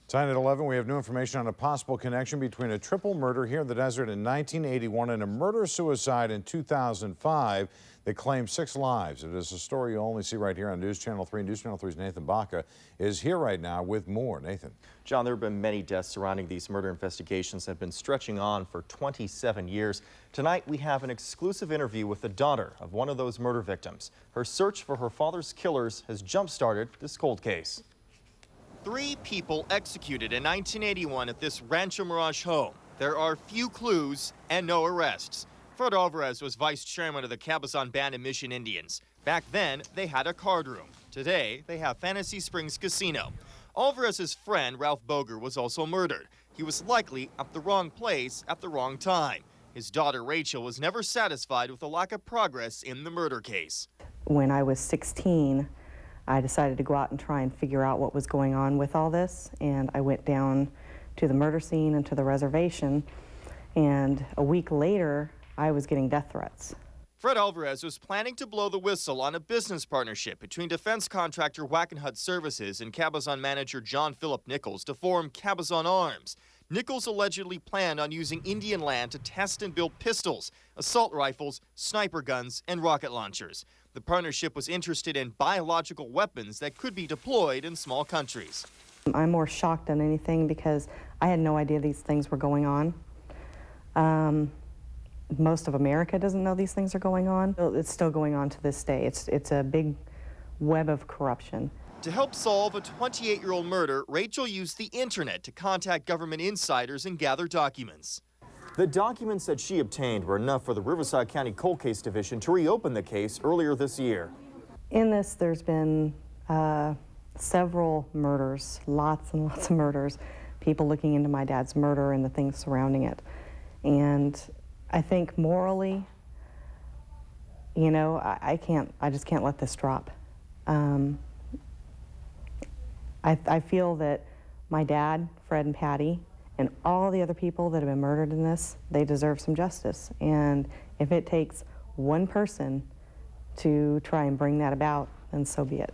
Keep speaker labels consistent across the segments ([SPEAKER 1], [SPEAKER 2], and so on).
[SPEAKER 1] Tonight at 11, we have new information on a possible connection between a triple murder here in the desert in 1981 and a murder-suicide in 2005 that claimed 6 lives. It is a story you'll only see right here on News Channel 3. News Channel 3's Nathan Baca is here right now with more. Nathan.
[SPEAKER 2] John, there have been many deaths surrounding these murder investigations that have been stretching on for 27 years. Tonight, we have an exclusive interview with the daughter of one of those murder victims. Her search for her father's killers has jump-started this cold case.
[SPEAKER 3] 3 people executed in 1981 at this Rancho Mirage home. There are few clues and no arrests. Fred Alvarez was vice chairman of the Cabazon Band of Mission Indians. Back then, they had a card room. Today, they have Fantasy Springs Casino. Alvarez's friend, Ralph Boger, was also murdered. He was likely at the wrong place at the wrong time. His daughter, Rachel, was never satisfied with the lack of progress in the murder case.
[SPEAKER 4] When I was 16, I decided to go out and try and figure out what was going on with all this, and I went down to the murder scene and to the reservation, and a week later I was getting death threats.
[SPEAKER 3] Fred Alvarez was planning to blow the whistle on a business partnership between defense contractor Wackenhut Services and Cabazon manager John Philip Nichols to form Cabazon Arms. Nichols allegedly planned on using Indian land to test and build pistols, assault rifles, sniper guns, and rocket launchers. The partnership was interested in biological weapons that could be deployed in small countries.
[SPEAKER 4] I'm more shocked than anything because I had no idea these things were going on. Most of America doesn't know these things are going on. It's still going on to this day. It's a big web of corruption.
[SPEAKER 3] To help solve a 28-year-old murder, Rachel used the internet to contact government insiders and gather documents.
[SPEAKER 2] The documents that she obtained were enough for the Riverside County Cold Case Division to reopen the case earlier this year.
[SPEAKER 4] In this, there's been several murders, lots and lots of murders, people looking into my dad's murder and the things surrounding it. And I think morally, you know, I just can't let this drop. I feel that my dad, Fred and Patty, and all the other people that have been murdered in this, they deserve some justice. And if it takes one person to try and bring that about, then so be it.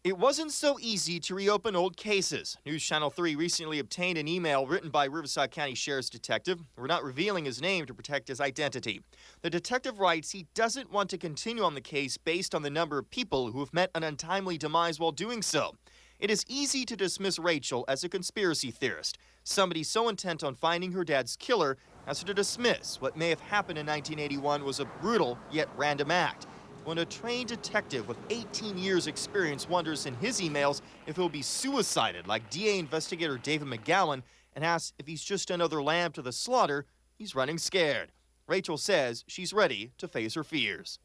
[SPEAKER 3] It wasn't so easy to reopen old cases. News Channel 3 recently obtained an email written by Riverside County Sheriff's detective. We're not revealing his name to protect his identity. The detective writes he doesn't want to continue on the case based on the number of people who have met an untimely demise while doing so. It is easy to dismiss Rachel as a conspiracy theorist, somebody so intent on finding her dad's killer as to dismiss what may have happened in 1981 was a brutal yet random act. When a trained detective with 18 years experience wonders in his emails if he'll be suicided like DA investigator David McGowan and asks if he's just another lamb to the slaughter, he's running scared. Rachel says she's ready to face her fears.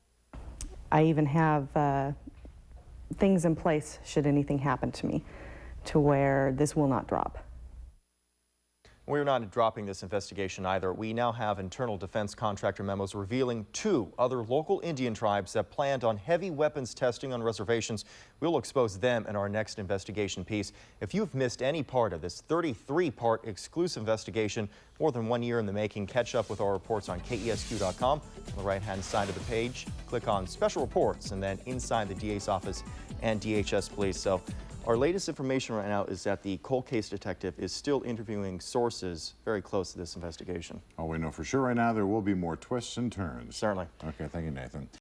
[SPEAKER 4] I even have things in place should anything happen to me to where this will not drop.
[SPEAKER 2] We're not dropping this investigation either. We now have internal defense contractor memos revealing 2 other local Indian tribes that planned on heavy weapons testing on reservations. We'll expose them in our next investigation piece. If you've missed any part of this 33-part exclusive investigation, more than 1 year in the making, catch up with our reports on KESQ.com. On the right-hand side of the page, click on Special Reports and then inside the DA's office and DHS Police. So our latest information right now is that the cold case detective is still interviewing sources very close to this investigation.
[SPEAKER 1] All we know for sure right now, there will be more twists and turns.
[SPEAKER 2] Certainly.
[SPEAKER 1] Okay, thank you, Nathan.